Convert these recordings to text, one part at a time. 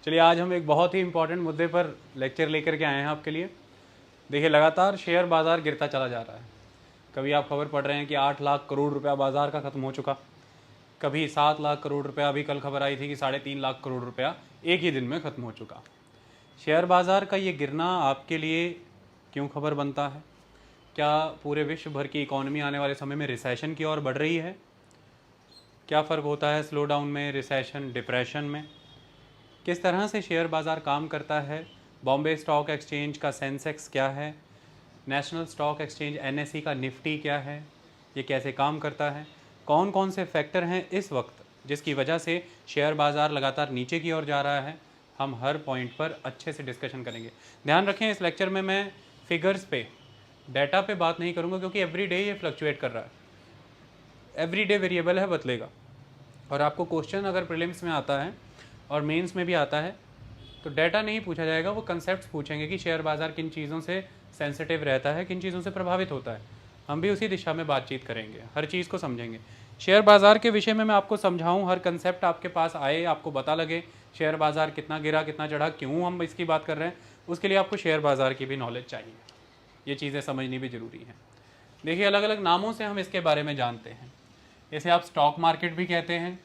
चलिए आज हम एक बहुत ही इंपॉर्टेंट मुद्दे पर लेक्चर लेकर के आए हैं आपके लिए। देखिए लगातार शेयर बाज़ार गिरता चला जा रहा है। कभी आप खबर पढ़ रहे हैं कि 8 लाख करोड़ रुपया बाज़ार का ख़त्म हो चुका, कभी 7 लाख करोड़ रुपया, अभी कल खबर आई थी कि 3.5 लाख करोड़ रुपया एक ही दिन में ख़त्म हो चुका। शेयर बाज़ार का ये गिरना आपके लिए क्यों खबर बनता है? क्या पूरे विश्व भर की इकॉनमी आने वाले समय में रिसेशन की ओर बढ़ रही है? क्या फ़र्क होता है स्लो डाउन में, रिसेशन, डिप्रेशन में? किस तरह से शेयर बाज़ार काम करता है? बॉम्बे स्टॉक एक्सचेंज का सेंसेक्स क्या है? नेशनल स्टॉक एक्सचेंज NSE का निफ्टी क्या है? ये कैसे काम करता है? कौन कौन से फैक्टर हैं इस वक्त जिसकी वजह से शेयर बाज़ार लगातार नीचे की ओर जा रहा है? हम हर पॉइंट पर अच्छे से डिस्कशन करेंगे। ध्यान रखें, इस लेक्चर में मैं फिगर्स पे, डाटा पे बात नहीं करूँगा, क्योंकि एवरी डे ये फ्लक्चुएट कर रहा है, एवरी डे वेरिएबल है, बदलेगा। और आपको क्वेश्चन अगर प्रीलिम्स में आता है और मेंस में भी आता है तो डाटा नहीं पूछा जाएगा, वो कंसेप्ट्स पूछेंगे कि शेयर बाज़ार किन चीज़ों से सेंसिटिव रहता है, किन चीज़ों से प्रभावित होता है। हम भी उसी दिशा में बातचीत करेंगे, हर चीज़ को समझेंगे। शेयर बाज़ार के विषय में मैं आपको समझाऊं, हर कंसेप्ट आपके पास आए, आपको पता लगे शेयर बाज़ार कितना गिरा, कितना चढ़ा, क्यों हम इसकी बात कर रहे हैं, उसके लिए आपको शेयर बाज़ार की भी नॉलेज चाहिए। ये चीज़ें समझनी भी ज़रूरी हैं। देखिए, अलग अलग नामों से हम इसके बारे में जानते हैं। इसे आप स्टॉक मार्केट भी कहते हैं,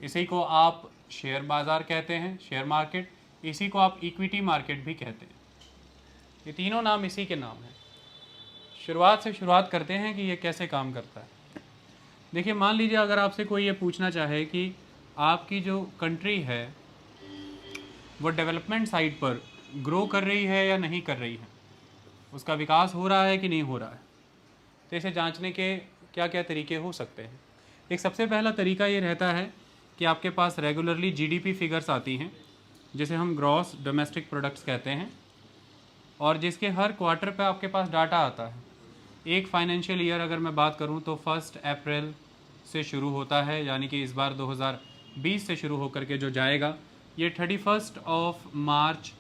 इसी को आप शेयर बाज़ार कहते हैं, शेयर मार्केट, इसी को आप इक्विटी मार्केट भी कहते हैं। ये तीनों नाम इसी के नाम हैं। शुरुआत करते हैं कि ये कैसे काम करता है। देखिए, मान लीजिए अगर आपसे कोई ये पूछना चाहे कि आपकी जो कंट्री है वो डेवलपमेंट साइड पर ग्रो कर रही है या नहीं कर रही है, उसका विकास हो रहा है कि नहीं हो रहा है, तो इसे जांचने के क्या क्या तरीके हो सकते हैं। एक सबसे पहला तरीका ये रहता है कि आपके पास रेगुलरली GDP फिगर्स आती हैं, जिसे हम ग्रॉस डोमेस्टिक प्रोडक्ट्स कहते हैं, और जिसके हर क्वार्टर पे आपके पास डाटा आता है। एक फाइनेंशियल ईयर अगर मैं बात करूं तो 1 अप्रैल से शुरू होता है, यानी कि इस बार 2020 से शुरू होकर के जो जाएगा ये 31 मार्च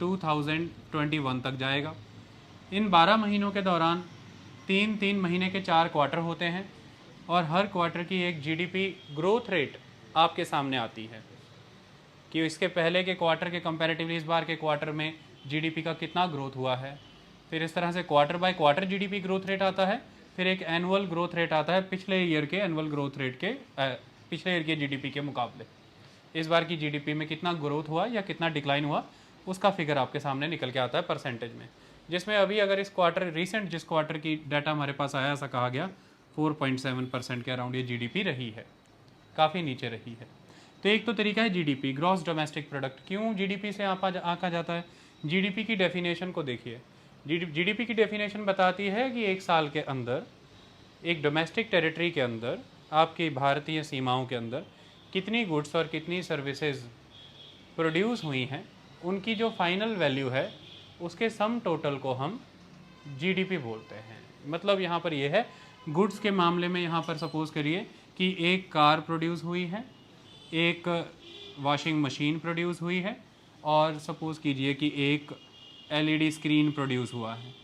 2021 तक जाएगा। इन 12 महीनों के दौरान 3 महीने के 4 क्वार्टर होते हैं और हर क्वार्टर की एक GDP ग्रोथ रेट आपके सामने आती है कि इसके पहले के क्वार्टर के कंपैरेटिवली इस बार के क्वार्टर में GDP का कितना ग्रोथ हुआ है। फिर इस तरह से quarter by quarter GDP growth rate आता है, फिर एक एनुअल ग्रोथ रेट आता है पिछले ईयर के एनुअल ग्रोथ रेट के पिछले ईयर के GDP के मुकाबले इस बार की GDP में कितना ग्रोथ हुआ या कितना डिक्लाइन हुआ, उसका फिगर आपके सामने निकल के आता है परसेंटेज में। जिसमें अभी अगर इस क्वार्टर, रिसेंट जिस क्वार्टर की डाटा हमारे पास आया, ऐसा कहा गया 4.7% के अराउंड ये GDP रही है, काफ़ी नीचे रही है। तो एक तो तरीका है GDP, ग्रॉस डोमेस्टिक प्रोडक्ट। क्यों GDP से आंका जाता है? GDP की डेफिनेशन को देखिए। GDP की डेफिनेशन बताती है कि एक साल के अंदर, एक डोमेस्टिक टेरिटरी के अंदर, आपकी भारतीय सीमाओं के अंदर कितनी गुड्स और कितनी सर्विसेज प्रोड्यूस हुई हैं, उनकी जो फाइनल वैल्यू है उसके सम टोटल को हम GDP बोलते हैं। मतलब यहाँ पर यह है, गुड्स के मामले में यहाँ पर सपोज करिए कि एक कार प्रोड्यूस हुई है, एक वॉशिंग मशीन प्रोड्यूस हुई है, और सपोज कीजिए कि एक LED स्क्रीन प्रोड्यूस हुआ है,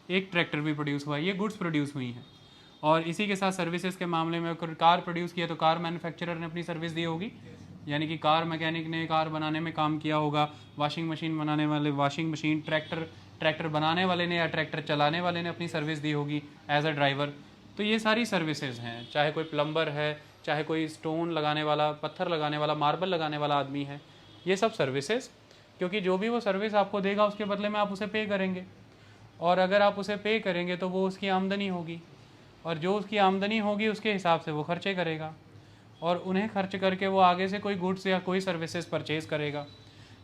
एक ट्रैक्टर भी प्रोड्यूस हुआ है। ये गुड्स प्रोड्यूस हुई हैं। और इसी के साथ सर्विसेज के मामले में अगर कार प्रोड्यूस किया तो कार मैन्युफैक्चरर ने अपनी सर्विस दी होगी, यानी कि कार मैकेनिक ने कार बनाने में काम किया होगा, वॉशिंग मशीन बनाने वाले वॉशिंग मशीन, ट्रैक्टर बनाने वाले ने या ट्रैक्टर चलाने वाले ने अपनी सर्विस दी होगी एज अ ड्राइवर। तो ये सारी सर्विसेज हैं, चाहे कोई प्लम्बर है, चाहे कोई स्टोन लगाने वाला, पत्थर लगाने वाला, मार्बल लगाने वाला आदमी है, ये सब सर्विसेज, क्योंकि जो भी वो सर्विस आपको देगा उसके बदले में आप उसे पे करेंगे, और अगर आप उसे पे करेंगे तो वो उसकी आमदनी होगी, और जो उसकी आमदनी होगी उसके हिसाब से वो खर्चे करेगा, और उन्हें खर्च करके वो आगे से कोई गुड्स या कोई सर्विसेज परचेज़ करेगा।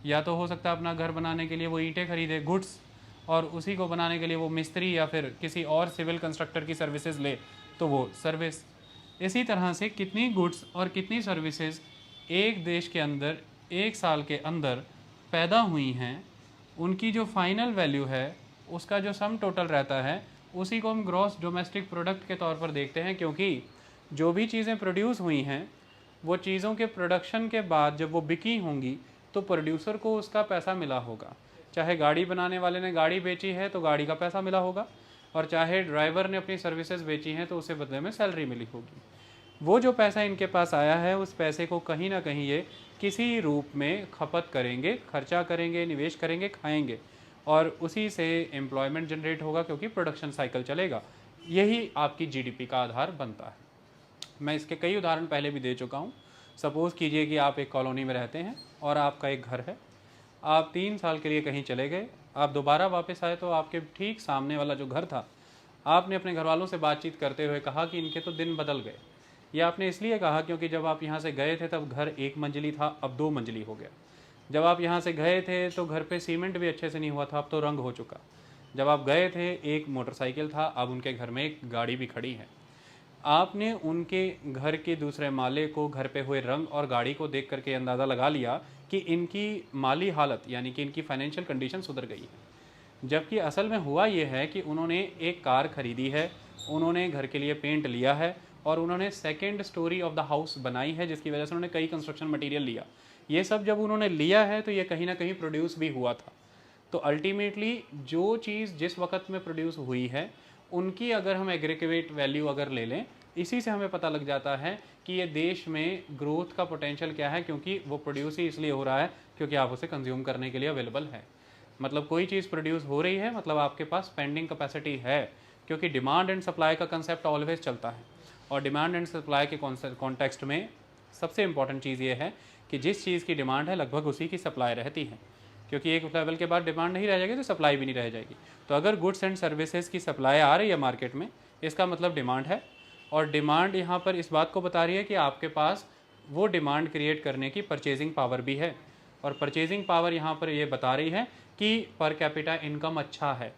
या तो हो सकता है अपना घर बनाने के लिए वो ईंटें खरीदे, गुड्स, और उसी को बनाने के लिए वो मिस्त्री या फिर किसी और सिविल कंस्ट्रक्टर की सर्विसेज ले, तो वो सर्विस। इसी तरह से कितनी गुड्स और कितनी सर्विसेज एक देश के अंदर एक साल के अंदर पैदा हुई हैं, उनकी जो फाइनल वैल्यू है, उसका जो सम टोटल रहता है, उसी को हम ग्रॉस डोमेस्टिक प्रोडक्ट के तौर पर देखते हैं। क्योंकि जो भी चीज़ें प्रोड्यूस हुई हैं, वो चीज़ों के प्रोडक्शन के बाद जब वो बिकी होंगी तो प्रोड्यूसर को उसका पैसा मिला होगा। चाहे गाड़ी बनाने वाले ने गाड़ी बेची है तो गाड़ी का पैसा मिला होगा, और चाहे ड्राइवर ने अपनी सर्विसेज बेची हैं तो उसे बदले में सैलरी मिली होगी। वो जो पैसा इनके पास आया है उस पैसे को कहीं ना कहीं ये किसी रूप में खपत करेंगे, खर्चा करेंगे, निवेश करेंगे, खाएंगे, और उसी से एम्प्लॉयमेंट जनरेट होगा क्योंकि प्रोडक्शन साइकिल चलेगा। यही आपकी जीडीपी का आधार बनता है। मैं इसके कई उदाहरण पहले भी दे चुका हूँ। सपोज़ कीजिए कि आप एक कॉलोनी में रहते हैं और आपका एक घर है। आप 3 साल के लिए कहीं चले गए, आप दोबारा वापस आए तो आपके ठीक सामने वाला जो घर था, आपने अपने घर वालों से बातचीत करते हुए कहा कि इनके तो दिन बदल गए। ये आपने इसलिए कहा क्योंकि जब आप यहाँ से गए थे तब घर 1 मंजिली था, अब 2 मंजिली हो गया। जब आप यहाँ से गए थे तो घर पे सीमेंट भी अच्छे से नहीं हुआ था, अब तो रंग हो चुका। जब आप गए थे एक मोटरसाइकिल था, अब उनके घर में एक गाड़ी भी खड़ी है। आपने उनके घर के दूसरे माले को, घर पे हुए रंग और गाड़ी को देख करके अंदाज़ा लगा लिया कि इनकी माली हालत यानी कि इनकी फाइनेंशियल कंडीशन सुधर गई है। जबकि असल में हुआ ये है कि उन्होंने एक कार खरीदी है, उन्होंने घर के लिए पेंट लिया है और उन्होंने second story of the house बनाई है, जिसकी वजह से उन्होंने कई कंस्ट्रक्शन मटेरियल लिया। ये सब जब उन्होंने लिया है तो ये कहीं ना कहीं प्रोड्यूस भी हुआ था। तो अल्टीमेटली जो चीज़ जिस वक्त में प्रोड्यूस हुई है उनकी अगर हम एग्रीगेट वैल्यू अगर ले लें, इसी से हमें पता लग जाता है कि ये देश में ग्रोथ का पोटेंशियल क्या है, क्योंकि वो प्रोड्यूस ही इसलिए हो रहा है क्योंकि आप उसे कंज्यूम करने के लिए अवेलेबल है। मतलब कोई चीज़ प्रोड्यूस हो रही है मतलब आपके पास स्पेंडिंग कैपेसिटी है, क्योंकि डिमांड एंड सप्लाई का कंसेप्ट ऑलवेज चलता है। और डिमांड एंड सप्लाई के कॉन्टेक्स्ट में सबसे इंपॉर्टेंट चीज़ ये है कि जिस चीज़ की डिमांड है लगभग उसी की सप्लाई रहती है, क्योंकि एक लेवल के बाद डिमांड नहीं रह जाएगी तो सप्लाई भी नहीं रह जाएगी। तो अगर गुड्स एंड सर्विसेज की सप्लाई आ रही है मार्केट में, इसका मतलब डिमांड है। और डिमांड यहाँ पर इस बात को बता रही है कि आपके पास वो डिमांड क्रिएट करने की परचेजिंग पावर भी है। और परचेजिंग पावर यहाँ पर ये बता रही है कि पर कैपिटा इनकम अच्छा है।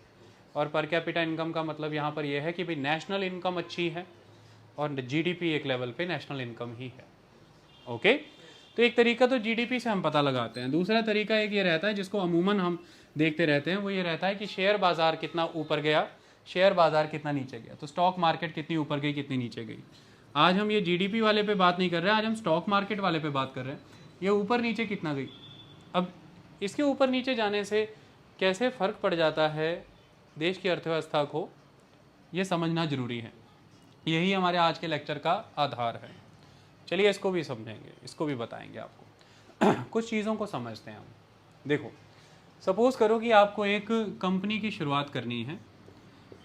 और पर कैपिटा इनकम का मतलब यहाँ पर यह है कि भाई नेशनल इनकम अच्छी है और जीडीपी एक लेवल पे नेशनल इनकम ही है। ओके, तो एक तरीका तो जीडीपी से हम पता लगाते हैं। दूसरा तरीका एक ये रहता है जिसको अमूमन हम देखते रहते हैं, वो ये रहता है कि शेयर बाज़ार कितना ऊपर गया, शेयर बाज़ार कितना नीचे गया। तो स्टॉक मार्केट कितनी ऊपर गई, कितनी नीचे गई। आज हम ये जीडीपी वाले पे बात नहीं कर रहे हैं, आज हम स्टॉक मार्केट वाले पे बात कर रहे हैं। ये ऊपर नीचे कितना गई। अब इसके ऊपर नीचे जाने से कैसे फ़र्क पड़ जाता है देश की अर्थव्यवस्था को, ये समझना ज़रूरी है। यही हमारे आज के लेक्चर का आधार है। चलिए इसको भी समझेंगे, इसको भी बताएंगे आपको। कुछ चीज़ों को समझते हैं हम। देखो, सपोज़ करो कि आपको एक कंपनी की शुरुआत करनी है।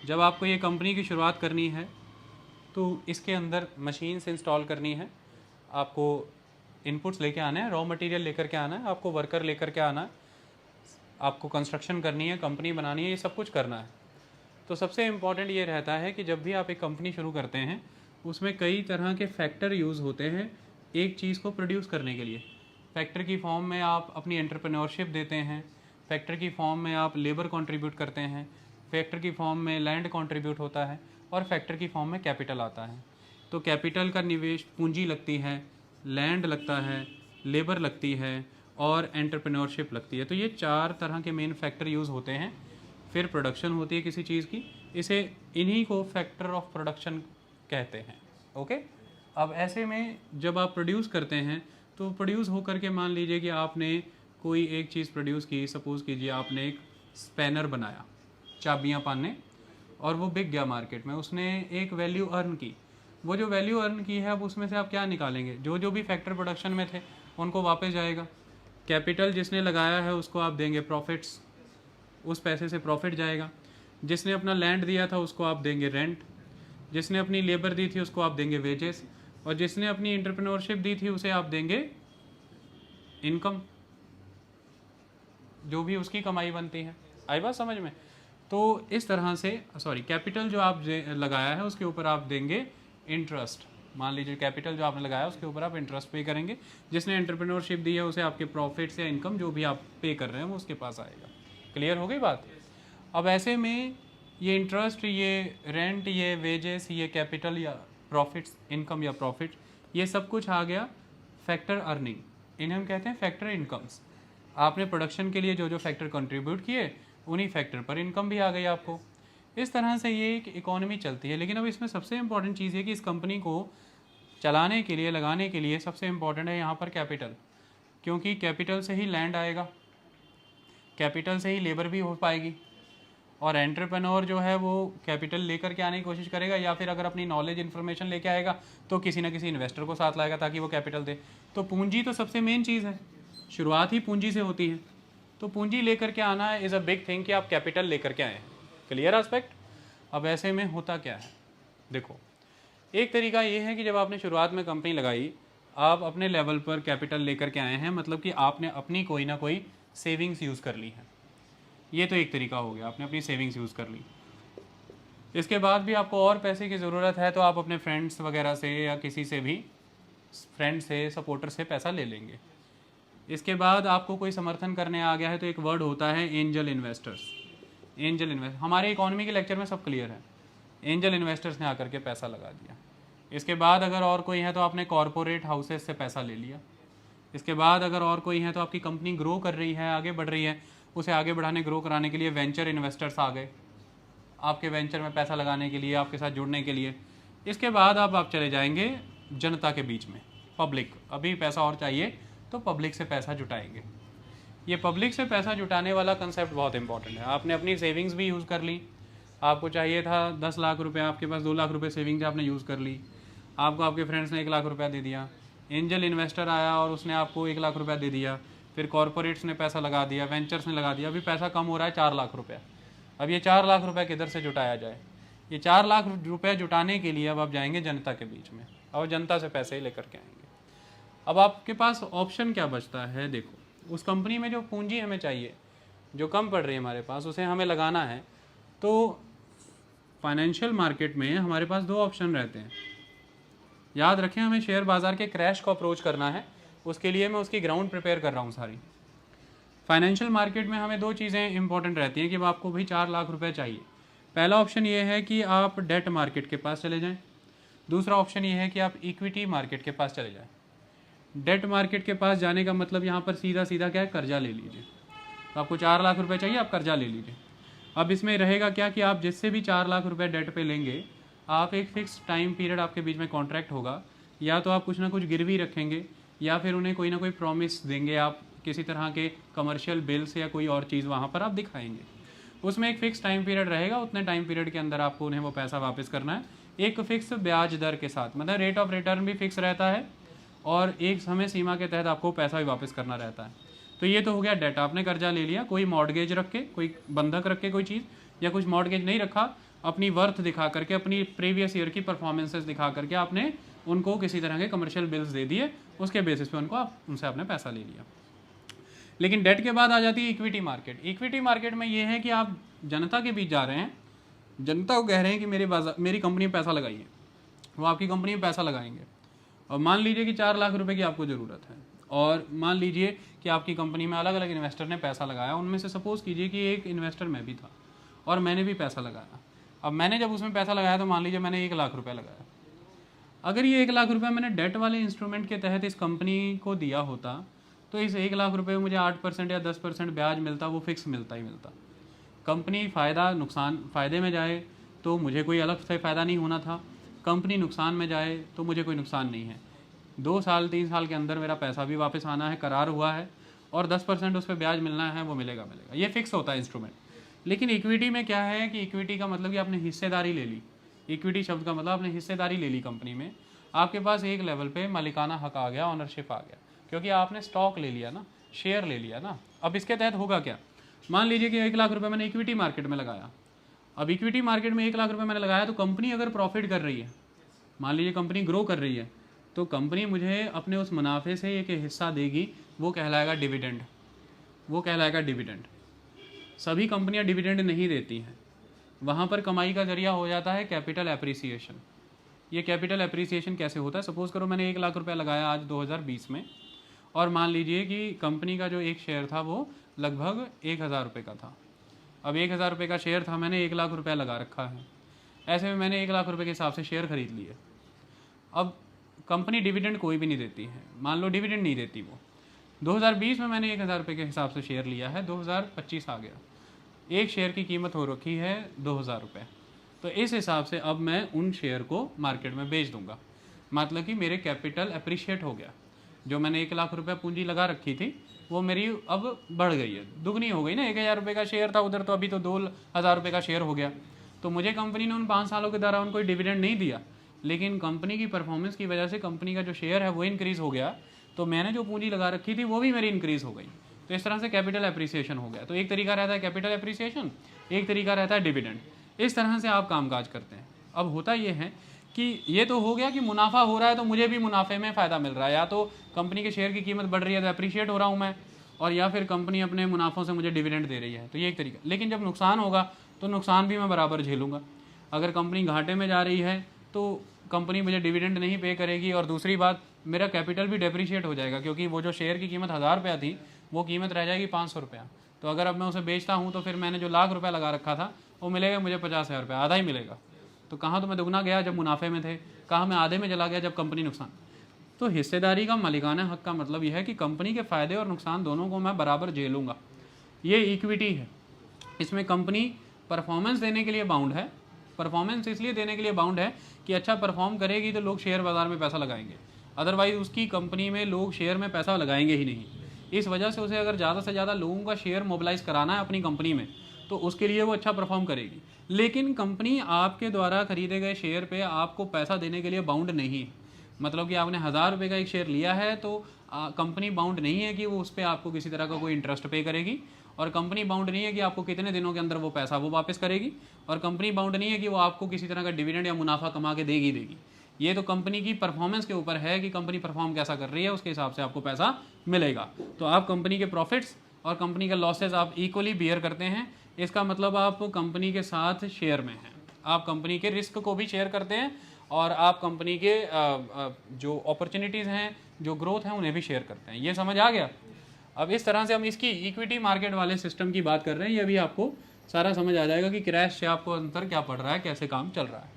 जब आपको ये कंपनी की शुरुआत करनी है तो इसके अंदर मशीन्स इंस्टॉल करनी है, आपको इनपुट्स लेके आना है, रॉ मटेरियल लेकर के आना है, आपको वर्कर लेकर के आना है, आपको कंस्ट्रक्शन करनी है, कंपनी बनानी है, ये सब कुछ करना है। तो सबसे इम्पॉर्टेंट ये रहता है कि जब भी आप एक कंपनी शुरू करते हैं उसमें कई तरह के फैक्टर यूज़ होते हैं एक चीज़ को प्रोड्यूस करने के लिए। फैक्टर की फॉर्म में आप अपनी एंटरप्रेन्योरशिप देते हैं, फैक्टर की फॉर्म में आप लेबर कंट्रीब्यूट करते हैं, फैक्टर की फॉर्म में लैंड कंट्रीब्यूट होता है और फैक्टर की फॉर्म में कैपिटल आता है। तो कैपिटल का निवेश, पूंजी लगती है, लैंड लगता है, लेबर लगती है और एंटरप्रेन्योरशिप लगती है। तो ये 4 तरह के मेन फैक्टर यूज़ होते हैं। फिर प्रोडक्शन होती है किसी चीज़ की, इसे इन्हीं को फैक्टर ऑफ प्रोडक्शन कहते हैं। ओके, अब ऐसे में जब आप प्रोड्यूस करते हैं तो प्रोड्यूस होकर के मान लीजिए कि आपने कोई एक चीज़ प्रोड्यूस की, सपोज़ कीजिए आपने एक स्पैनर बनाया, चाबियाँ पाने, और वो बिक गया मार्केट में, उसने एक वैल्यू अर्न की। वो जो वैल्यू अर्न की है अब उसमें से आप क्या निकालेंगे, जो जो भी फैक्टर प्रोडक्शन में थे उनको वापस जाएगा। कैपिटल जिसने लगाया है उसको आप देंगे प्रॉफिट्स, उस पैसे से प्रॉफिट जाएगा। जिसने अपना लैंड दिया था उसको आप देंगे रेंट, जिसने अपनी लेबर दी थी उसको आप देंगे वेजेस, और जिसने अपनी एंटरप्रेन्योरशिप दी थी उसे आप देंगे इनकम, जो भी उसकी कमाई बनती है। आई बात समझ में। तो इस तरह से कैपिटल जो आप लगाया है उसके ऊपर आप देंगे इंटरेस्ट। मान लीजिए कैपिटल जो आपने लगाया उसके ऊपर आप इंटरेस्ट पे करेंगे, जिसने एंटरप्रेन्योरशिप दी है उसे आपके प्रॉफिट्स या इनकम जो भी आप पे कर रहे हैं वो उसके पास आएगा। क्लियर हो गई बात। अब ऐसे में ये इंटरेस्ट, ये रेंट, ये वेजेस, ये कैपिटल या प्रॉफिट्स, इनकम या प्रॉफिट, ये सब कुछ आ गया फैक्टर अर्निंग। इन्हें हम कहते हैं फैक्टर इनकम्स। आपने प्रोडक्शन के लिए जो जो फैक्टर कंट्रीब्यूट किए उन्हीं फैक्टर पर इनकम भी आ गई आपको। इस तरह से ये एक इकोनॉमी चलती है। लेकिन अब इसमें सबसे इम्पॉर्टेंट चीज़ है कि इस कंपनी को चलाने के लिए, लगाने के लिए सबसे इम्पॉर्टेंट है यहाँ पर कैपिटल, क्योंकि कैपिटल से ही लैंड आएगा, कैपिटल से ही लेबर भी हो पाएगी, और एंटरप्रेन्योर जो है वो कैपिटल लेकर के आने की कोशिश करेगा, या फिर अगर अपनी नॉलेज इन्फॉर्मेशन लेके आएगा तो किसी ना किसी इन्वेस्टर को साथ लाएगा ताकि वो कैपिटल दे। तो पूंजी तो सबसे मेन चीज़ है, शुरुआत ही पूंजी से होती है। तो पूंजी लेकर के आना इज़ अ बिग थिंग कि आप कैपिटल लेकर के आए हैं। Clear aspect. अब ऐसे में होता क्या है, देखो एक तरीका ये है कि जब आपने शुरुआत में कंपनी लगाई, आप अपने लेवल पर कैपिटल लेकर के आए हैं, मतलब कि आपने अपनी कोई ना कोई सेविंग्स यूज़ कर ली है। ये तो एक तरीका हो गया, आपने अपनी सेविंग्स यूज़ कर ली। इसके बाद भी आपको और पैसे की ज़रूरत है तो आप अपने फ्रेंड्स वगैरह से या किसी से भी, फ्रेंड से, सपोर्टर से पैसा ले लेंगे। इसके बाद आपको कोई समर्थन करने आ गया है तो एक वर्ड होता है एंजल इन्वेस्टर्स। एंजल इन्वेस्ट हमारे इकोनॉमी के लेक्चर में सब क्लियर है। एंजल इन्वेस्टर्स ने आकर के पैसा लगा दिया। इसके बाद अगर और कोई है तो आपने कॉरपोरेट हाउसेज से पैसा ले लिया। इसके बाद अगर और कोई है तो आपकी कंपनी ग्रो कर रही है, आगे बढ़ रही है, उसे आगे बढ़ाने, ग्रो कराने के लिए वेंचर इन्वेस्टर्स आ गए आपके वेंचर में पैसा लगाने के लिए, आपके साथ जुड़ने के लिए। इसके बाद आप चले जाएंगे जनता के बीच में, पब्लिक। अभी पैसा और चाहिए तो पब्लिक से पैसा जुटाएंगे। ये पब्लिक से पैसा जुटाने वाला कंसेप्ट बहुत इंपॉर्टेंट है। आपने अपनी सेविंग्स भी यूज़ कर ली, आपको चाहिए था 10 लाख रुपए, आपके पास 2 लाख रुपए सेविंग्स आपने यूज़ कर ली, आपको आपके फ्रेंड्स ने 1 लाख रुपया दे दिया, एंजल इन्वेस्टर आया और उसने आपको 1 लाख रुपया दे दिया, फिर कॉरपोरेट्स ने पैसा लगा दिया, वेंचर्स ने लगा दिया, अभी पैसा कम हो रहा है 4 लाख रुपया। अब ये 4 लाख रुपया किधर से जुटाया जाए? ये 4 लाख रुपया जुटाने के लिए अब आप जाएंगे जनता के बीच में और जनता से पैसे लेकर के आएंगे। अब आपके पास ऑप्शन क्या बचता है? देखो, उस कंपनी में जो पूंजी हमें चाहिए, जो कम पड़ रही है हमारे पास, उसे हमें लगाना है। तो फाइनेंशियल मार्केट में हमारे पास 2 ऑप्शन रहते हैं। याद रखें, हमें शेयर बाज़ार के क्रैश को अप्रोच करना है, उसके लिए मैं उसकी ग्राउंड प्रिपेयर कर रहा हूँ सारी। फाइनेंशियल मार्केट में हमें 2 चीज़ें इंपॉर्टेंट रहती हैं कि आपको भाई 4 लाख रुपए चाहिए। पहला ऑप्शन ये है कि आप डेट मार्केट के पास चले जाएं। दूसरा ऑप्शन ये है कि आप इक्विटी मार्केट के पास चले जाएं। डेट मार्केट के पास जाने का मतलब यहाँ पर सीधा सीधा क्या है, कर्जा ले लीजिए। तो आपको 4 लाख रुपए चाहिए, आप कर्जा ले लीजिए। अब इसमें रहेगा क्या कि आप जिससे भी 4 लाख रुपए डेट पे लेंगे, आप एक फ़िक्स टाइम पीरियड आपके बीच में कॉन्ट्रैक्ट होगा, या तो आप कुछ ना कुछ गिरवी रखेंगे या फिर उन्हें कोई ना कोई प्रॉमिस देंगे, आप किसी तरह के कमर्शियल बिल्स या कोई और चीज़ वहाँ पर आप दिखाएंगे। उसमें एक फ़िक्स टाइम पीरियड रहेगा, उतने टाइम पीरियड के अंदर आपको उन्हें वो पैसा वापस करना है, एक फ़िक्स ब्याज दर के साथ। मतलब रेट ऑफ रिटर्न भी फिक्स रहता है और एक समय सीमा के तहत आपको पैसा भी वापस करना रहता है। तो ये तो हो गया डेट, आपने कर्जा ले लिया, कोई मॉर्गेज रख के, कोई बंधक रख के कोई चीज़, या कुछ मॉर्गेज नहीं रखा, अपनी वर्थ दिखा करके, अपनी प्रीवियस ईयर की परफॉर्मेंसेस दिखा करके आपने उनको किसी तरह के कमर्शियल बिल्स दे दिए, उसके बेसिस पे उनसे आपने पैसा ले लिया। लेकिन डेट के बाद आ जाती है इक्विटी मार्केट। इक्विटी मार्केट में ये है कि आप जनता के बीच जा रहे हैं, जनता को कह रहे हैं कि मेरी कंपनी में पैसा लगाइए, वो आपकी कंपनी में पैसा लगाएंगे। और मान लीजिए कि 4 लाख रुपए की आपको ज़रूरत है, और मान लीजिए कि आपकी कंपनी में अलग अलग इन्वेस्टर ने पैसा लगाया, उनमें से सपोज़ कीजिए कि एक इन्वेस्टर मैं भी था और मैंने भी पैसा लगाया। अब मैंने जब उसमें पैसा लगाया तो मान लीजिए मैंने 1 लाख रुपया लगाया। अगर ये 1 लाख रुपया मैंने डेट वाले इंस्ट्रूमेंट के तहत इस कंपनी को दिया होता तो इस 1 लाख रुपये में मुझे 8% या 10% ब्याज मिलता, वो फिक्स मिलता ही मिलता। कंपनी फ़ायदे में जाए तो मुझे कोई अलग से फ़ायदा नहीं होना था, कंपनी नुकसान में जाए तो मुझे कोई नुकसान नहीं है। 2 साल 3 साल के अंदर मेरा पैसा भी वापस आना है, करार हुआ है, और 10% उस पर ब्याज मिलना है, वो मिलेगा। ये फिक्स होता है इंस्ट्रूमेंट। लेकिन इक्विटी में क्या है कि इक्विटी का मतलब कि आपने हिस्सेदारी ले ली। इक्विटी शब्द का मतलब आपने हिस्सेदारी ले ली कंपनी में, आपके पास एक लेवल पे मालिकाना हक आ गया, ऑनरशिप आ गया, क्योंकि आपने स्टॉक ले लिया ना, शेयर ले लिया ना। अब इसके तहत होगा क्या, मान लीजिए कि 1 लाख रुपये मैंने इक्विटी मार्केट में लगाया। अब इक्विटी मार्केट में 1 लाख रुपये मैंने लगाया, तो कंपनी अगर प्रॉफिट कर रही है, मान लीजिए कंपनी ग्रो कर रही है, तो कंपनी मुझे अपने उस मुनाफे से एक हिस्सा देगी, वो कहलाएगा डिविडेंड। वो कहलाएगा डिविडेंड। सभी कंपनियां डिविडेंड नहीं देती हैं, वहाँ पर कमाई का जरिया हो जाता है कैपिटल एप्रिसिएशन। ये कैपिटल एप्रिसिएशन कैसे होता है? सपोज़ करो मैंने 1 लाख रुपया लगाया आज 2020 में, और मान लीजिए कि कंपनी का जो एक शेयर था वो लगभग 1000 रुपये का था। अब 1000 रुपये का शेयर था, मैंने 1 लाख रुपया लगा रखा है, ऐसे में मैंने 1 लाख रुपये के हिसाब से शेयर खरीद लिए। अब कंपनी डिविडेंड कोई भी नहीं देती है, मान लो डिविडेंड नहीं देती वो। 2020 में मैंने 1000 रुपये के हिसाब से शेयर लिया है, 2025 आ गया, एक शेयर की कीमत हो रखी है 2000 रुपये। तो इस हिसाब से अब मैं उन शेयर को मार्केट में बेच दूंगा, मतलब कि मेरे कैपिटल अप्रिशिएट हो गया। जो मैंने 1 लाख रुपये पूंजी लगा रखी थी, वो मेरी अब बढ़ गई है, दुगनी हो गई ना। 1000 रुपये का शेयर था उधर, तो अभी तो 2000 रुपये का शेयर हो गया। तो मुझे कंपनी ने उन 5 सालों के दौरान कोई डिविडेंड नहीं दिया, लेकिन कंपनी की परफॉर्मेंस की वजह से कंपनी का जो शेयर है वो इंक्रीज़ हो गया, तो मैंने जो पूंजी लगा रखी थी वो भी मेरी इंक्रीज़ हो गई। तो इस तरह से कैपिटल एप्रिसिएशन हो गया। तो एक तरीका रहता है कैपिटल एप्रिसिएशन, एक तरीका रहता है डिविडेंड। इस तरह से आप कामकाज करते हैं। अब होता ये है कि ये तो हो गया कि मुनाफा हो रहा है तो मुझे भी मुनाफे में फ़ायदा मिल रहा है, या तो कंपनी के शेयर की कीमत बढ़ रही है तो अप्रिशिएट हो रहा हूँ मैं, और या फिर कंपनी अपने मुनाफों से मुझे डिविडेंड दे रही है, तो ये एक तरीका। लेकिन जब नुकसान होगा तो नुकसान भी मैं बराबर झेलूंगा। अगर कंपनी घाटे में जा रही है तो कंपनी मुझे डिविडेंड नहीं पे करेगी, और दूसरी बात मेरा कैपिटल भी डेप्रिशिएट हो जाएगा, क्योंकि वो जो शेयर की कीमत 1000 रुपया थी वो कीमत रह जाएगी 500 रुपया। तो अगर अब मैं उसे बेचता हूँ तो फिर मैंने जो लाख रुपया लगा रखा था वो मिलेगा मुझे 50,000 रुपया, आधा ही मिलेगा। तो कहाँ तो मैं दुगना गया जब मुनाफे में थे, कहाँ मैं आधे में चला गया जब कंपनी नुकसान। तो हिस्सेदारी का मालिकाना हक का मतलब यह है कि कंपनी के फ़ायदे और नुकसान दोनों को मैं बराबर झेलूंगा। ये इक्विटी है। इसमें कंपनी परफॉर्मेंस देने के लिए बाउंड है। परफॉर्मेंस इसलिए देने के लिए बाउंड है कि अच्छा परफॉर्म करेगी तो लोग शेयर बाज़ार में पैसा लगाएंगे, अदरवाइज़ उसकी कंपनी में लोग शेयर में पैसा लगाएंगे ही नहीं। इस वजह से उसे अगर ज़्यादा से ज़्यादा लोगों का शेयर मोबिलाइज कराना है अपनी कंपनी में, तो उसके लिए वो अच्छा परफॉर्म करेगी। लेकिन कंपनी आपके द्वारा खरीदे गए शेयर पे आपको पैसा देने के लिए बाउंड नहीं है। मतलब कि आपने 1000 रुपये का एक शेयर लिया है तो कंपनी बाउंड नहीं है कि वो उस पर आपको किसी तरह का कोई इंटरेस्ट पे करेगी, और कंपनी बाउंड नहीं है कि आपको कितने दिनों के अंदर वो पैसा वो वापस करेगी, और कंपनी बाउंड नहीं है कि वो आपको किसी तरह का डिविडेंड या मुनाफा कमा के देगी। ये तो कंपनी की परफॉर्मेंस के ऊपर है कि कंपनी परफॉर्म कैसा कर रही है, उसके हिसाब से आपको पैसा मिलेगा। तो आप कंपनी के प्रॉफिट्स और कंपनी के लॉसेज आप इक्वली बियर करते हैं। इसका मतलब आप कंपनी के साथ शेयर में हैं, आप कंपनी के रिस्क को भी शेयर करते हैं, और आप कंपनी के जो अपॉर्चुनिटीज़ हैं, जो ग्रोथ है, उन्हें भी शेयर करते हैं। ये समझ आ गया। अब इस तरह से हम इसकी इक्विटी मार्केट वाले सिस्टम की बात कर रहे हैं। ये भी आपको सारा समझ आ जाएगा कि क्रैश से आपको अंतर क्या पड़ रहा है, कैसे काम चल रहा है।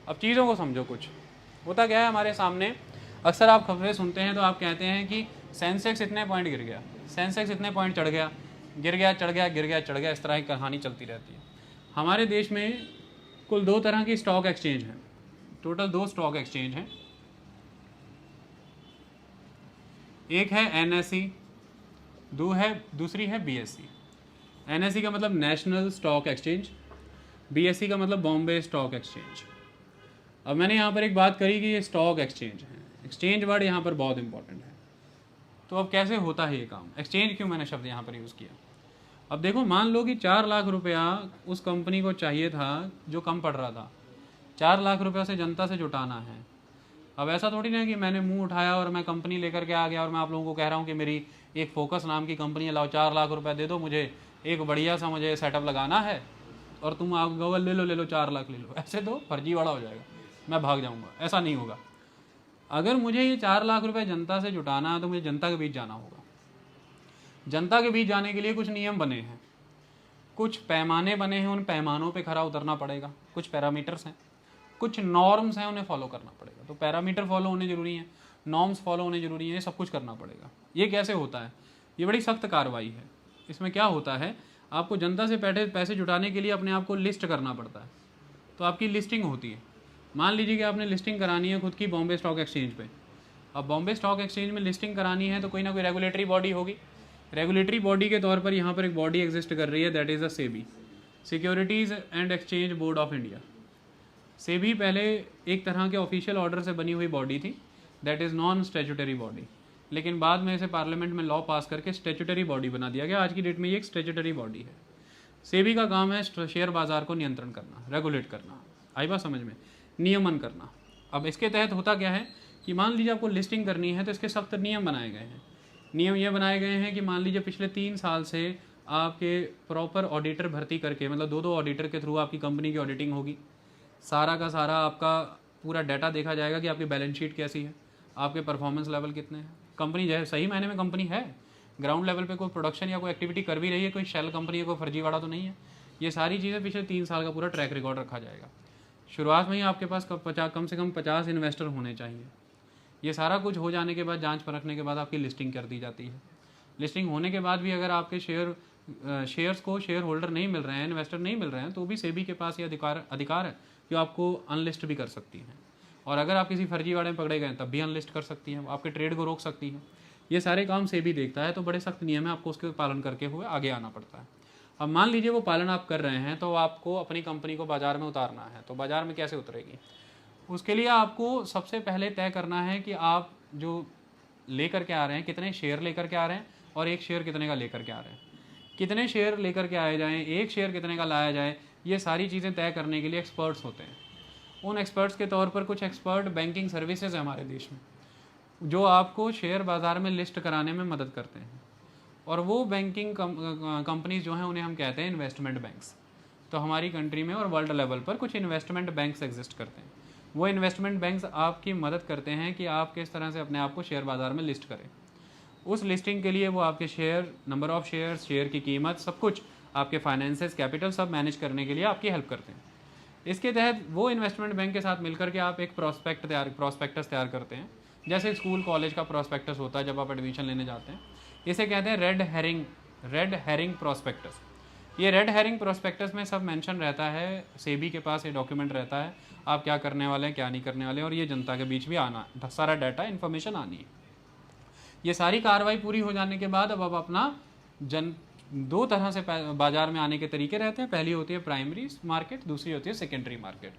अब चीज़ों को समझो। कुछ होता क्या है हमारे सामने, अक्सर आप खबरें सुनते हैं तो आप कहते हैं कि सेंसेक्स इतने पॉइंट गिर गया, सेंसेक्स इतने पॉइंट चढ़ गया, गिर गया चढ़ गया, गिर गया चढ़ गया, इस तरह की कहानी चलती रहती है। हमारे देश में कुल 2 तरह की स्टॉक एक्सचेंज हैं। टोटल 2 स्टॉक एक्सचेंज हैं। एक है NSE, दूसरी है BSE। NSE का मतलब नेशनल स्टॉक एक्सचेंज, BSE का मतलब बॉम्बे स्टॉक एक्सचेंज। अब मैंने यहाँ पर एक बात करी कि ये स्टॉक एक्सचेंज है। एक्सचेंज वर्ड यहाँ पर बहुत इंपॉर्टेंट है। तो अब कैसे होता है ये काम, एक्सचेंज क्यों मैंने शब्द यहाँ पर यूज़ किया। अब देखो, मान लो कि 4 लाख रुपया उस कंपनी को चाहिए था जो कम पड़ रहा था। 4 लाख रुपया से जनता से जुटाना है। अब ऐसा थोड़ी ना कि मैंने मुंह उठाया और मैं कंपनी लेकर के आ गया और मैं आप लोगों को कह रहा हूँ कि मेरी एक फोकस नाम की कंपनी है, लाओ 4 लाख रुपया दे दो मुझे, एक बढ़िया सा मुझे सेटअप लगाना है, और तुम आप गवल ले लो 4 लाख ले लो। ऐसे तो फर्जीवाड़ा हो जाएगा, मैं भाग जाऊँगा। ऐसा नहीं होगा। अगर मुझे ये 4 लाख रुपये जनता से जुटाना है तो मुझे जनता के बीच जाना होगा। जनता के बीच जाने के लिए कुछ नियम बने हैं, कुछ पैमाने बने हैं, उन पैमानों पे खरा उतरना पड़ेगा। कुछ पैरामीटर्स हैं, कुछ नॉर्म्स हैं, उन्हें फॉलो करना पड़ेगा। तो पैरामीटर फॉलो होने जरूरी हैं, नॉर्म्स फॉलो होने जरूरी हैं, ये सब कुछ करना पड़ेगा। ये कैसे होता है, ये बड़ी सख्त कार्रवाई है। इसमें क्या होता है, आपको जनता से पैसे जुटाने के लिए अपने आप को लिस्ट करना पड़ता है। तो आपकी लिस्टिंग होती है। मान लीजिए कि आपने लिस्टिंग करानी है खुद की बॉम्बे स्टॉक एक्सचेंज पे। अब बॉम्बे स्टॉक एक्सचेंज में लिस्टिंग करानी है तो कोई ना कोई रेगुलेटरी बॉडी होगी। रेगुलेटरी बॉडी के तौर पर यहाँ पर एक बॉडी एग्जिस्ट कर रही है, that is the SEBI, securities and exchange board of India. SEBI पहले एक तरह के ऑफिशियल ऑर्डर से बनी हुई बॉडी थी, that is non statutory body, लेकिन बाद में इसे पार्लियामेंट में लॉ पास करके स्टैट्यूटरी बॉडी बना दिया गया। आज की डेट में ये एक स्टैट्यूटरी बॉडी है। सेबी का काम है शेयर बाजार को नियंत्रण करना, रेगुलेट करना, आई बात समझ में, नियमन करना। अब इसके तहत होता क्या है कि मान लीजिए आपको लिस्टिंग करनी है तो इसके सख्त नियम बनाए गए हैं। नियम ये बनाए गए हैं कि मान लीजिए पिछले 3 साल से आपके प्रॉपर ऑडिटर भर्ती करके, मतलब 2 ऑडिटर के थ्रू आपकी कंपनी की ऑडिटिंग होगी। सारा का सारा आपका पूरा डाटा देखा जाएगा कि आपकी बैलेंस शीट कैसी है, आपके परफॉर्मेंस लेवल कितने हैं, कंपनी जो है सही मायने में कंपनी है, ग्राउंड लेवल पे कोई प्रोडक्शन या कोई एक्टिविटी कर भी रही है, कोई शेल कंपनी है, कोई फर्जीवाड़ा तो नहीं है। ये सारी चीज़ें पिछले 3 साल का पूरा ट्रैक रिकॉर्ड रखा जाएगा। शुरुआत में ही आपके पास कम से कम 50 इन्वेस्टर होने चाहिए। ये सारा कुछ हो जाने के बाद, जांच परखने के बाद आपकी लिस्टिंग कर दी जाती है। लिस्टिंग होने के बाद भी अगर आपके शेयर्स को शेयर होल्डर नहीं मिल रहे हैं, इन्वेस्टर नहीं मिल रहे हैं, तो भी सेबी के पास ये अधिकार है कि आपको अनलिस्ट भी कर सकती है। और अगर आप किसी फर्जीवाड़े में पकड़े गए तब भी अनलिस्ट कर सकती हैं, आपके ट्रेड को रोक सकती हैं। ये सारे काम सेबी देखता है, तो बड़े सख्त नियम है, आपको उसके पालन करके हुए आगे आना पड़ता है। अब मान लीजिए वो पालन आप कर रहे हैं, तो आपको अपनी कंपनी को बाज़ार में उतारना है, तो बाज़ार में कैसे उतरेगी? उसके लिए आपको सबसे पहले तय करना है कि आप जो लेकर के आ रहे हैं, कितने शेयर लेकर के आ रहे हैं, और एक शेयर कितने का लेकर के आ रहे हैं, कितने शेयर लेकर के आए जाएँ, एक शेयर कितने का लाया जाए, ये सारी चीज़ें तय करने के लिए एक्सपर्ट्स होते हैं। उन एक्सपर्ट्स के तौर पर कुछ एक्सपर्ट बैंकिंग सर्विसेज है हमारे देश में, जो आपको शेयर बाज़ार में लिस्ट कराने में मदद करते हैं, और वो बैंकिंग कंपनीज जो हैं उन्हें हम कहते हैं इन्वेस्टमेंट बैंक्स। तो हमारी कंट्री में और वर्ल्ड लेवल पर कुछ इन्वेस्टमेंट बैंक्स एग्जिस्ट करते हैं। वो इन्वेस्टमेंट बैंक्स आपकी मदद करते हैं कि आप किस तरह से अपने आप को शेयर बाज़ार में लिस्ट करें। उस लिस्टिंग के लिए वो आपके share, number of share, share की कीमत, सब कुछ, आपके फाइनेंसेस, कैपिटल सब मैनेज करने के लिए आपकी हेल्प करते हैं। इसके तहत वो इन्वेस्टमेंट बैंक के साथ मिलकर के आप एक प्रॉस्पेक्टस तैयार करते हैं, जैसे स्कूल कॉलेज का प्रॉस्पेक्टस होता है जब आप एडमिशन लेने जाते हैं। इसे कहते हैं रेड हेरिंग प्रॉस्पेक्टस। ये रेड हेरिंग प्रोस्पेक्टस में सब मेंशन रहता है, सेबी के पास ये डॉक्यूमेंट रहता है, आप क्या करने वाले हैं, क्या नहीं करने वाले, और ये जनता के बीच भी आना, सारा डाटा इन्फॉर्मेशन आनी है। ये सारी कार्रवाई पूरी हो जाने के बाद अब अपना दो तरह से बाजार में आने के तरीके रहते हैं। पहली होती है प्राइमरी मार्केट, दूसरी होती है सेकेंडरी मार्केट।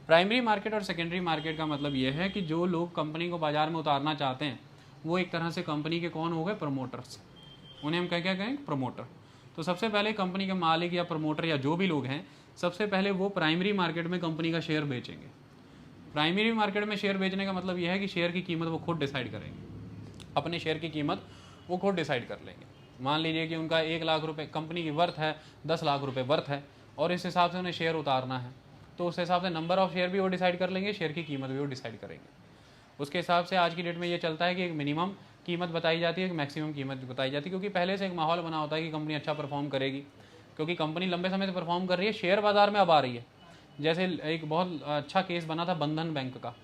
प्राइमरी मार्केट और सेकेंडरी मार्केट का मतलब ये है कि जो लोग कंपनी को बाजार में उतारना चाहते हैं वो एक तरह से कंपनी के कौन हो गए, प्रमोटर्स। उन्हें हम क्या कहेंगे, प्रमोटर। तो सबसे पहले कंपनी के मालिक या प्रमोटर या जो भी लोग हैं, सबसे पहले वो प्राइमरी मार्केट में कंपनी का शेयर बेचेंगे। प्राइमरी मार्केट में शेयर बेचने का मतलब यह है कि शेयर की कीमत वो खुद डिसाइड करेंगे, अपने शेयर की कीमत वो खुद डिसाइड कर लेंगे। मान लीजिए कि उनका 1 लाख रुपए कंपनी की वर्थ है, 10 लाख रुपए वर्थ है, और इस हिसाब से उन्हें शेयर उतारना है, तो उस हिसाब से नंबर ऑफ़ शेयर भी वो डिसाइड कर लेंगे, शेयर की कीमत भी वो डिसाइड करेंगे। उसके हिसाब से आज की डेट में ये चलता है कि एक मिनिमम कीमत बताई जाती है, एक मैक्सिमम कीमत बताई जाती है, क्योंकि पहले से एक माहौल बना होता है कि कंपनी अच्छा परफॉर्म करेगी, क्योंकि कंपनी लंबे समय से परफॉर्म कर रही है, शेयर बाज़ार में अब आ रही है। जैसे एक बहुत अच्छा केस बना था बंधन बैंक का,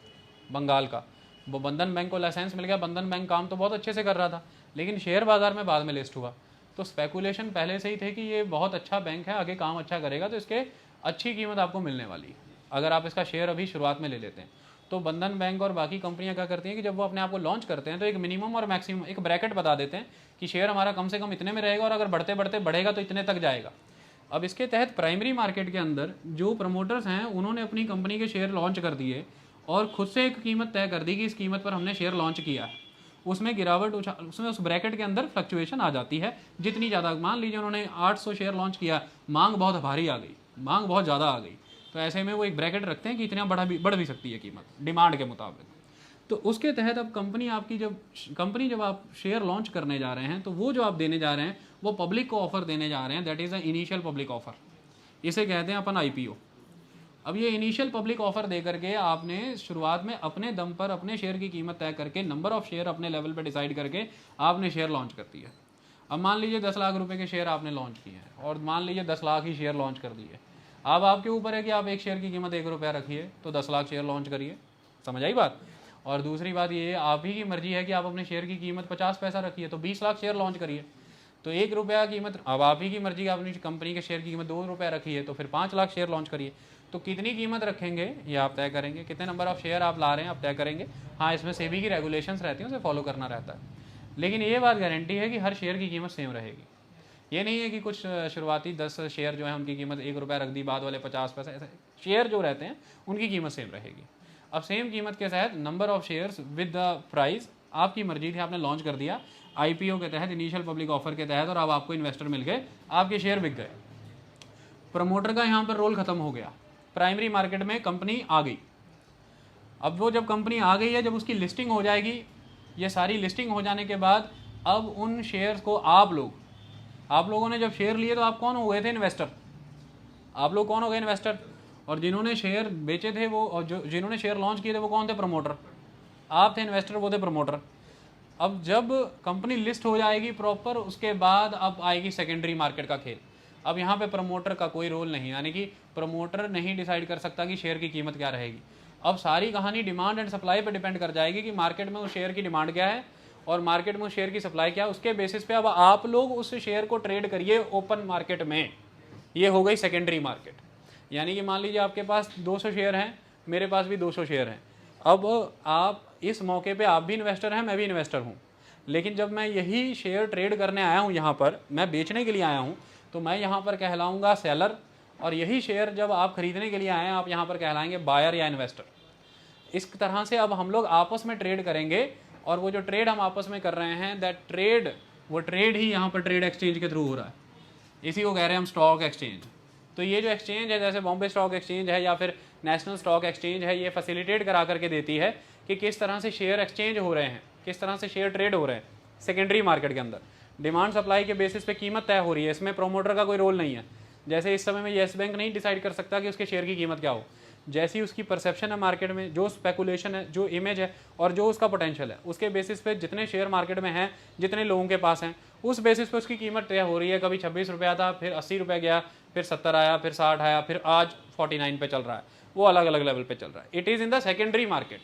बंगाल का। वो बंधन बैंक को लाइसेंस मिल गया, बंधन बैंक काम तो बहुत अच्छे से कर रहा था, लेकिन शेयर बाज़ार में बाद में लिस्ट हुआ। तो स्पेकुलेशन पहले से ही थे कि ये बहुत अच्छा बैंक है, आगे काम अच्छा करेगा, तो इसके अच्छी कीमत आपको मिलने वाली है अगर आप इसका शेयर अभी शुरुआत में ले लेते हैं। तो बंधन बैंक और बाकी कंपनियां क्या करती हैं कि जब वो अपने आप को लॉन्च करते हैं तो एक मिनिमम और मैक्सिमम एक ब्रैकेट बता देते हैं कि शेयर हमारा कम से कम इतने में रहेगा, और अगर बढ़ते बढ़ते बढ़ेगा तो इतने तक जाएगा। अब इसके तहत प्राइमरी मार्केट के अंदर जो प्रमोटर्स हैं उन्होंने अपनी कंपनी के शेयर लॉन्च कर दिए और खुद से एक कीमत तय कर दी कि इस कीमत पर हमने शेयर लॉन्च किया है। उसमें गिरावट उसमें उस ब्रैकेट के अंदर फ्लक्चुएशन आ जाती है जितनी ज़्यादा। मान लीजिए उन्होंने 800 शेयर लॉन्च किया, मांग बहुत भारी आ गई, मांग बहुत ज़्यादा आ गई, तो ऐसे में वो एक ब्रैकेट रखते हैं कि इतना बढ़ भी सकती है कीमत डिमांड के मुताबिक। तो उसके तहत अब कंपनी जब आप शेयर लॉन्च करने जा रहे हैं तो वो जो आप देने जा रहे हैं वो पब्लिक को ऑफर देने जा रहे हैं, that is a initial public offer. इसे कहते हैं अपन IPO। अब ये इनिशियल पब्लिक ऑफर दे करके आपने शुरुआत में अपने दम पर अपने शेयर की कीमत तय करके नंबर ऑफ शेयर अपने लेवल पर डिसाइड करके आपने शेयर लॉन्च कर दिया। अब मान लीजिए 10 लाख रुपए के शेयर आपने लॉन्च किए हैं और मान लीजिए 10 लाख ही शेयर लॉन्च कर दिए। अब आपके ऊपर है कि आप एक शेयर की कीमत 1 रुपया रखिए तो 10 लाख शेयर लॉन्च करिए, समझ आई बात। और दूसरी बात ये आप ही की मर्जी है कि आप अपने शेयर की कीमत 50 पैसा रखिए तो 20 लाख शेयर लॉन्च करिए। तो 1 रुपया कीमत, अब आप ही की मर्जी, अपनी कंपनी के शेयर की कीमत 2 रुपया रखिए तो फिर 5 लाख शेयर लॉन्च करिए। तो कितनी कीमत रखेंगे ये आप तय करेंगे, कितने नंबर ऑफ शेयर आप ला रहे हैं आप तय करेंगे। हाँ, इसमें सेबी की रेगुलेशंस रहती हैं, उसे फॉलो करना रहता है, लेकिन ये बात गारंटी है कि हर शेयर की कीमत सेम रहेगी। ये नहीं है कि कुछ शुरुआती 10 शेयर जो है उनकी कीमत 1 रुपया रख दी, बाद वाले 50 पैसा, ऐसे शेयर जो रहते हैं उनकी कीमत सेम रहेगी। अब सेम कीमत के तहत number of shares with the price आपकी मर्जी थी, आपने लॉन्च कर दिया IPO के तहत, इनिशियल पब्लिक ऑफर के तहत, और अब आपको इन्वेस्टर मिल गए, आपके शेयर बिक गए। प्रमोटर का यहाँ पर रोल खत्म हो गया, प्राइमरी मार्केट में कंपनी आ गई। अब वो जब कंपनी आ गई है, जब उसकी लिस्टिंग हो जाएगी, ये सारी लिस्टिंग हो जाने के बाद अब उन शेयर्स को आप लोगों ने जब शेयर लिए तो आप कौन हो गए थे, इन्वेस्टर। आप लोग कौन हो गए, इन्वेस्टर। और जिन्होंने शेयर बेचे थे वो, और जिन्होंने शेयर लॉन्च किए थे वो कौन थे, प्रमोटर। आप थे इन्वेस्टर, वो थे प्रमोटर। अब जब कंपनी लिस्ट हो जाएगी प्रॉपर, उसके बाद अब आएगी सेकेंडरी मार्केट का खेल। अब यहाँ पे प्रमोटर का कोई रोल नहीं, यानी कि प्रमोटर नहीं डिसाइड कर सकता कि शेयर की कीमत क्या रहेगी। अब सारी कहानी डिमांड एंड सप्लाई पे डिपेंड कर जाएगी कि मार्केट में उस शेयर की डिमांड क्या है और मार्केट में उस शेयर की सप्लाई क्या है। उसके बेसिस पे अब आप लोग उस शेयर को ट्रेड करिए ओपन मार्केट में। ये हो गई सेकेंडरी मार्केट। यानी कि मान लीजिए आपके पास 200 शेयर हैं, मेरे पास भी 200 शेयर हैं। अब आप इस मौके पे आप भी इन्वेस्टर हैं, मैं भी इन्वेस्टर हूँ, लेकिन जब मैं यही शेयर ट्रेड करने आया हूँ यहाँ पर, मैं बेचने के लिए आया हूँ, तो मैं यहाँ पर कहलाऊँगा सेलर, और यही शेयर जब आप खरीदने के लिए आए हैं आप यहाँ पर कहलाएंगे बायर या इन्वेस्टर। इस तरह से अब हम लोग आपस में ट्रेड करेंगे, और वो जो ट्रेड हम आपस में कर रहे हैं दैट ट्रेड, वो ट्रेड ही यहाँ पर ट्रेड एक्सचेंज के थ्रू हो रहा है। इसी को कह रहे हैं हम स्टॉक एक्सचेंज। तो ये जो एक्सचेंज है, जैसे बॉम्बे स्टॉक एक्सचेंज है या फिर नेशनल स्टॉक एक्सचेंज है, ये फैसिलिटेट करा करके देती है कि किस तरह से शेयर एक्सचेंज हो रहे हैं, किस तरह से शेयर ट्रेड हो रहे हैं सेकेंडरी मार्केट के अंदर। डिमांड सप्लाई के बेसिस पे कीमत तय हो रही है, इसमें प्रोमोटर का कोई रोल नहीं है। जैसे इस समय में येस बैंक नहीं डिसाइड कर सकता कि उसके शेयर की कीमत क्या हो, जैसी उसकी परसेप्शन है मार्केट में, जो स्पेकुलेशन है, जो इमेज है और जो उसका पोटेंशियल है, उसके बेसिस पे जितने शेयर मार्केट में हैं, जितने लोगों के पास हैं, उस बेसिस पे उसकी कीमत तय हो रही है। कभी 26 रुपया था, फिर 80 रुपये गया, फिर 70 आया, फिर 60 आया, फिर आज 49 पे चल रहा है। वो अलग अलग लेवल पे चल रहा है। It is in the secondary market.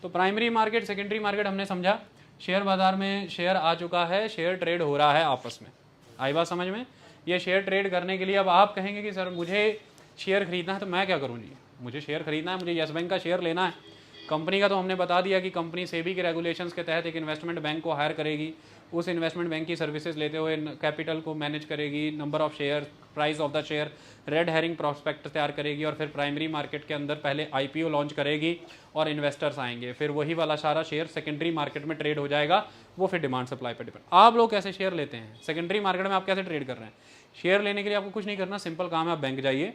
तो प्राइमरी मार्केट, सेकेंडरी मार्केट हमने समझा। शेयर बाजार में शेयर आ चुका है, शेयर ट्रेड हो रहा है आपस में। आई बात समझ में? ये शेयर ट्रेड करने के लिए अब आप कहेंगे कि सर मुझे शेयर खरीदना है तो मैं क्या करूँ जी? मुझे शेयर खरीदना है, मुझे येस बैंक का शेयर लेना है। कंपनी का तो हमने बता दिया कि कंपनी सेबी के रेगुलेशंस के तहत एक इन्वेस्टमेंट बैंक को हायर करेगी, उस इन्वेस्टमेंट बैंक की सर्विसेज लेते हुए कैपिटल को मैनेज करेगी, number of share, price of the share, red herring prospect तैयार करेगी, और फिर प्राइमरी मार्केट के अंदर पहले आईपीओ लॉन्च करेगी और इन्वेस्टर्स आएंगे। फिर वही वाला सारा शेयर सेकेंडरी मार्केट में ट्रेड हो जाएगा। वो फिर डिमांड सप्लाई पर डिपेंड। आप लोग कैसे शेयर लेते हैं सेकेंडरी मार्केट में, आप कैसे ट्रेड कर रहे हैं? शेयर लेने के लिए आपको कुछ नहीं करना, सिंपल काम है, आप बैंक जाइए।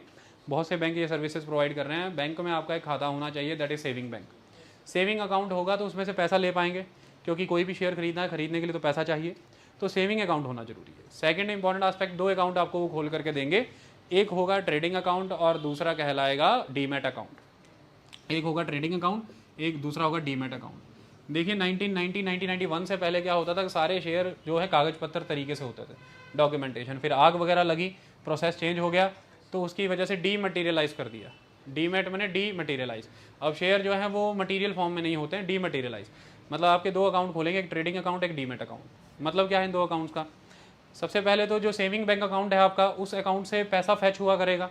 बहुत से बैंक ये सर्विसेज प्रोवाइड कर रहे हैं। बैंक में आपका एक खाता होना चाहिए, that is saving bank. Saving account होगा तो उसमें से पैसा ले पाएंगे, क्योंकि कोई भी शेयर खरीदना है, खरीदने के लिए तो पैसा चाहिए, तो सेविंग अकाउंट होना जरूरी है। सेकंड इंपॉर्टेंट एस्पेक्ट, 2 अकाउंट आपको वो खोल करके देंगे। एक होगा ट्रेडिंग अकाउंट और दूसरा कहलाएगा डीमैट अकाउंट। एक होगा ट्रेडिंग अकाउंट, एक दूसरा होगा डीमैट अकाउंट। देखिए 1991 से पहले क्या होता था कि सारे शेयर जो है कागज पत्तर तरीके से होते थे, डॉक्यूमेंटेशन। फिर आग वगैरह लगी, प्रोसेस चेंज हो गया, तो उसकी वजह से डीमटेरियलाइज कर दिया। डीमैट मैंने डीमटेरियलाइज। अब शेयर जो है वो मटेरियल फॉर्म में नहीं होते हैं, डीमटेरियलाइज। मतलब आपके 2 अकाउंट खोलेंगे, एक ट्रेडिंग अकाउंट, एक डीमैट अकाउंट। मतलब क्या है इन 2 अकाउंट्स का? सबसे पहले तो जो सेविंग बैंक अकाउंट है आपका, उस अकाउंट से पैसा फैच हुआ करेगा,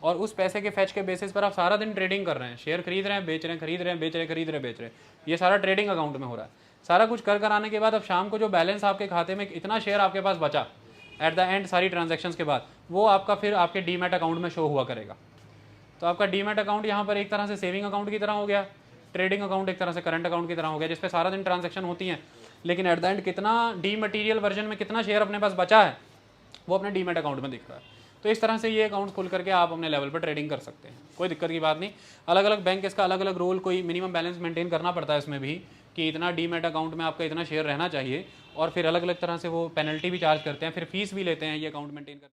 और उस पैसे के फैच के बेसिस पर आप सारा दिन ट्रेडिंग कर रहे हैं, शेयर खरीद रहे हैं, बेच रहे हैं, खरीद रहे हैं, बेच रहे हैं, खरीद रहे हैं, बेच रहे हैं। ये सारा ट्रेडिंग अकाउंट में हो रहा है। सारा कुछ कर आने के बाद अब शाम को जो बैलेंस आपके खाते में इतना शेयर आपके पास बचा एट द एंड सारी ट्रांजैक्शंस के बाद, वो आपका फिर आपके डीमैट अकाउंट में शो हुआ करेगा। तो आपका डीमैट अकाउंट यहाँ पर एक तरह से सेविंग अकाउंट की तरह हो गया, ट्रेडिंग अकाउंट एक तरह से करंट अकाउंट की तरह हो गया, जिसपे सारा दिन ट्रांजैक्शन होती हैं, लेकिन एट द एंड कितना डीमटेरियल वर्जन में कितना शेयर अपने पास बचा है वो अपने डीमैट अकाउंट में दिख रहा है। तो इस तरह से ये अकाउंट खोल करके आप अपने लेवल पर ट्रेडिंग कर सकते हैं, कोई दिक्कत की बात नहीं। अलग अलग बैंक इसका अलग अलग रोल, कोई मिनिमम बैलेंस मेंटेन करना पड़ता है इसमें भी, कि इतना डीमैट अकाउंट में आपका इतना शेयर रहना चाहिए, और फिर अलग अलग तरह से वो पेनल्टी भी चार्ज करते हैं, फिर फीस भी लेते हैं ये अकाउंट मेंटेन कर